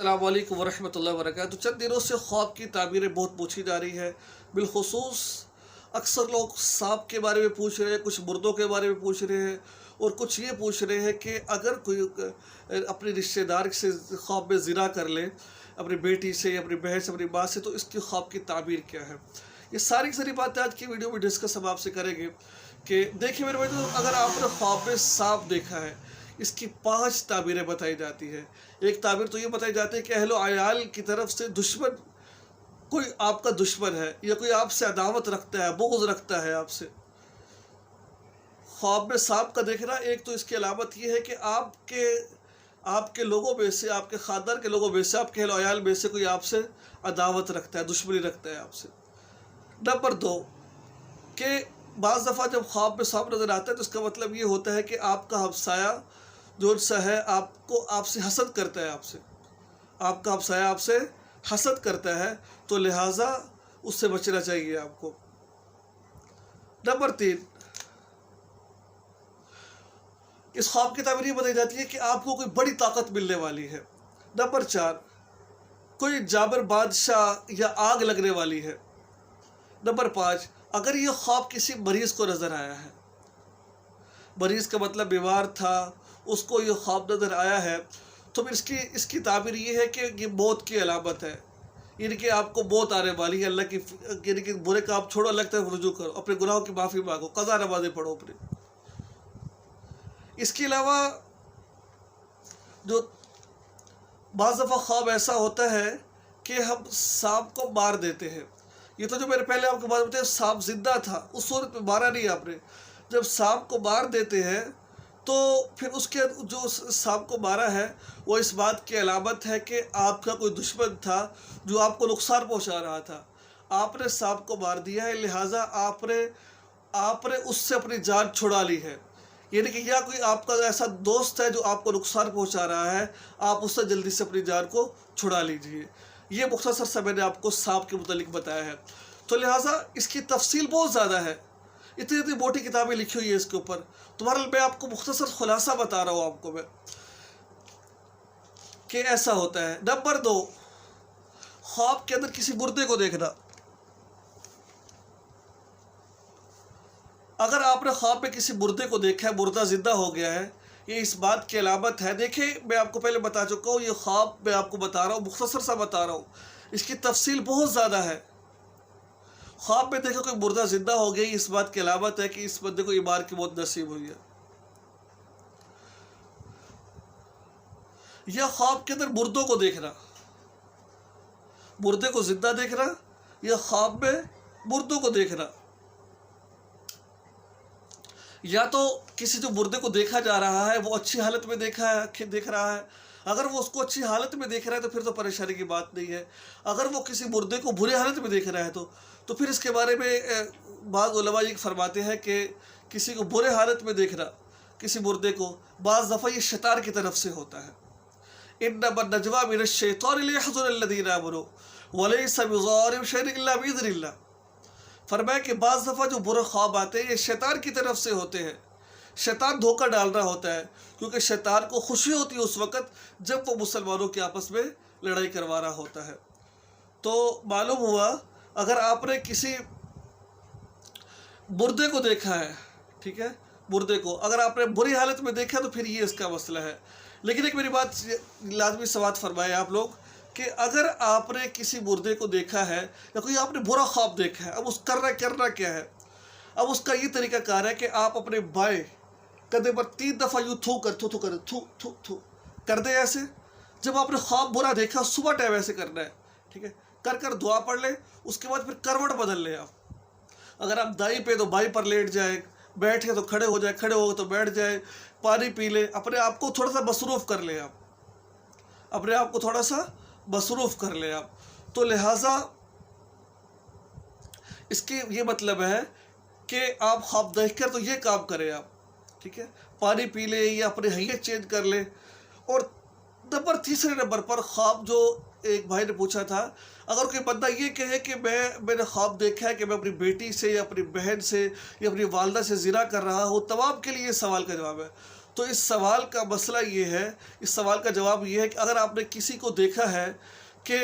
अस्सलाम वालेकुम वरहमतुल्लाहि वबरकातुहू। चंद दिनों से ख्वाब की ताबीरें बहुत पूछी जा रही है। बिलखुसूस अक्सर लोग सांप के बारे में पूछ रहे हैं, कुछ मुर्दों के बारे में पूछ रहे हैं और कुछ ये पूछ रहे हैं कि अगर कोई अपने रिश्तेदार से ख्वाब में ज़िना कर ले, अपनी बेटी से या अपनी बहन से, अपनी माँ से, तो इसकी ख्वाब की ताबीर क्या है। ये सारी सारी बातें आज की वीडियो में डिस्कस हम आपसे करेंगे कि देखिए मेरे भाई, तो अगर आपने ख्वाब में सांप देखा है, इसकी 5 ताबीरें बताई जाती है। एक ताबीर तो ये बताई जाती है कि अहलो अयाल की तरफ से दुश्मन, कोई आपका दुश्मन है या कोई आपसे अदावत रखता है, बुग़्ज़ रखता है आपसे। ख्वाब में सांप का देखना, एक तो इसकी अलामत ये है कि आपके लोगों में से, आपके ख़ानदान के लोगों में से, आपके अहलो अयाल में से कोई आपसे अदावत रखता है, दुश्मनी रखता है आपसे। नंबर 2 कि बाज़ दफ़ा जब ख्वाब में सांप नज़र आता है तो इसका मतलब ये होता है कि आपका हमसाया जो सा है आपसे हसद करता है, आपका हमसाया आपसे हसद करता है, तो लिहाजा उससे बचना चाहिए आपको। नंबर 3, इस ख्वाब की ताबीर ये बताई जाती है कि आपको कोई बड़ी ताकत मिलने वाली है। नंबर 4, कोई जाबिर बादशाह या आग लगने वाली है। नंबर 5, अगर ये ख्वाब किसी मरीज़ को नज़र आया है, मरीज़ का मतलब बीमार था, उसको ये ख्वाब नज़र आया है, तो फिर इसकी ताबीर ये है कि ये मौत की अलामत है, यानी कि आपको मौत आने वाली है। अल्लाह की, यानी कि बुरे काम छोड़ो, अल्लाह की तरफ रुजू करो, अपने गुनाहों की माफ़ी मांगो, क़ज़ा नमाज़ें पढ़ो अपने। इसके अलावा जो बाज़ दफ़ा ख्वाब ऐसा होता है कि हम सांप को मार देते हैं। ये तो जो मैंने पहले आपको बात बताया, सांप जिंदा था, उस सूरत में मारा नहीं आपने। जब सांप को मार देते हैं तो फिर उसके जो सांप को मारा है वो इस बात की अलामत है कि आपका कोई दुश्मन था जो आपको नुकसान पहुंचा रहा था। आपने सांप को मार दिया है, लिहाजा आपने उससे अपनी जान छुड़ा ली है। यानी कि या कोई आपका ऐसा दोस्त है जो आपको नुकसान पहुंचा रहा है, आप उससे जल्दी से अपनी जान को छुड़ा लीजिए। ये मुख्तसर सा मैंने आपको सांप के मुतालिक बताया है। तो लिहाजा इसकी तफसील बहुत ज़्यादा है, इतनी इतनी मोटी किताबें लिखी हुई है इसके ऊपर। तुम्हारा मैं आपको मुख्तसर खुलासा बता रहा हूँ आपको मैं कि ऐसा होता है। नंबर 2, ख्वाब के अंदर किसी मुर्दे को देखना। अगर आपने ख्वाब में किसी मुर्दे को देखा है, मुर्दा जिंदा हो गया है, ये इस बात की अलामत है। देखिए मैं आपको पहले बता चुका हूँ, ये ख्वाब मैं आपको बता रहा हूँ, मुख्तसर सा बता रहा हूँ, इसकी तफसील बहुत ज़्यादा है। ख्वाब में देखो कोई मुर्दा जिंदा हो गया, इस बात की अलामत है कि इस बंदे को ईमान की मौत नसीब हुई है। या ख्वाब के अंदर मुर्दों को देखना, मुर्दे को जिंदा देखना या ख्वाब में मुर्दों को देखना। या तो किसी जो मुर्दे को देखा जा रहा है वो अच्छी हालत में देख रहा है, अगर वो उसको अच्छी हालत में देख रहा है तो फिर तो परेशानी की बात नहीं है। अगर वो किसी मुर्दे को बुरी हालत में देख रहा है तो फिर इसके बारे में बाज़ उलमा ये फरमाते हैं कि किसी को बुरे हालत में देखना, किसी मुर्दे को, बाज़ दफ़ा ये शैतान की तरफ से होता है। इन्नमा नजवा मिनश्शैतानि लियहज़ुरल्लज़ीना आमनू वलैसा बिज़ारिहिम शैअन इल्ला बिइज़्निल्लाह। फरमाया कि बाज़ दफ़ा जो बुरे ख्वाब आते हैं ये शैतान की तरफ से होते हैं। शैतान धोखा डाल रहा होता है, क्योंकि शैतान को खुशी होती है उस वक़्त जब वो मुसलमानों के आपस में लड़ाई करवा रहा होता है। तो मालूम हुआ, अगर आपने किसी मुर्दे को देखा है, ठीक है, मुर्दे को अगर आपने बुरी हालत में देखा तो फिर ये इसका मसला है। लेकिन एक मेरी बात लाजमी समाअत फरमाए आप लोग कि अगर आपने किसी मुर्दे को देखा है या कोई आपने बुरा ख्वाब देखा है, अब उस करना क्या है। अब उसका ये तरीका कार है कि आप अपने बाएं कंधे पर 3 दफ़ा यूँ थू कर दे ऐसे। जब आपने ख्वाब बुरा देखा सुबह टाइम ऐसे करना है, ठीक है, कर दुआ पढ़ ले। उसके बाद फिर करवट बदल ले आप। अगर आप दाई पे तो बाई पर लेट जाए, बैठे तो खड़े हो जाए, खड़े हो तो बैठ जाए, पानी पी ले, अपने आप को थोड़ा सा मसरूफ़ कर ले आप, अपने आप को थोड़ा सा मसरूफ़ कर ले आप। तो लिहाजा इसके ये मतलब है कि आप ख्वाब देख कर तो ये काम करें आप, ठीक है, पानी पी ले या अपने हैयत चेंज कर ले। और तीसरे नंबर पर ख्वाब जो एक भाई ने पूछा था, अगर कोई बंदा ये कहे कि मैंने ख्वाब देखा है कि मैं अपनी बेटी से या अपनी बहन से या अपनी वालदा से ज़िना कर रहा हूँ, तमाम के लिए ये सवाल का जवाब है। تو اس سوال کا مسئلہ یہ ہے، اس سوال کا جواب یہ ہے کہ اگر آپ نے کسی کو دیکھا ہے کہ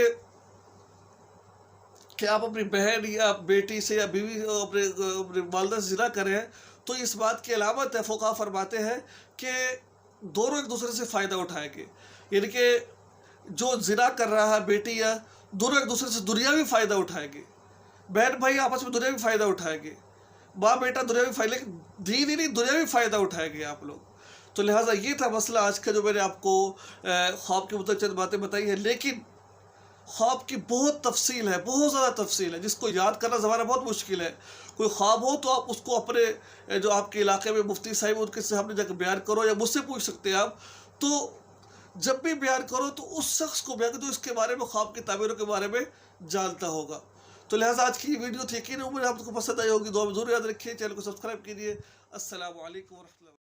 آپ اپنی بہن یا بیٹی سے یا بیوی اپنے والدہ سے زنا کریں تو اس بات کی علامت ہے، فقہا فرماتے ہیں کہ دونوں ایک دوسرے سے فائدہ اٹھائیں گے. یعنی کہ جو زنا کر رہا ہے بیٹی یا دونوں ایک دوسرے سے دنیاوی فائدہ اٹھائیں گے، بہن بھائی آپس میں دنیاوی فائدہ اٹھائیں گے، ماں بیٹا دنیاوی فائدہ، لیکن دین ہی نہیں دنیاوی فائدہ اٹھائیں گے آپ لوگ. تو لہٰذا یہ تھا مسئلہ آج کا جو میں نے آپ کو خواب کے متعلق چند باتیں بتائی ہیں. لیکن خواب کی بہت تفصیل ہے، بہت زیادہ تفصیل ہے، جس کو یاد کرنا زمانہ بہت مشکل ہے. کوئی خواب ہو تو آپ اس کو اپنے جو آپ کے علاقے میں مفتی صاحب ان کے سامنے جا کے بیان کرو، یا مجھ سے پوچھ سکتے ہیں آپ. تو جب بھی بیان کرو تو اس شخص کو بیان کرو جو اس کے بارے میں، خواب کی تعبیروں کے بارے میں جانتا ہوگا. تو لہٰذا آج کی یہ ویڈیو تھی، یقین ہے آپ کو پسند آئی ہوگی. دعا میں ضرور یاد رکھیے، چینل کو سبسکرائب کیجیے. السلام علیکم ورحمۃ اللہ.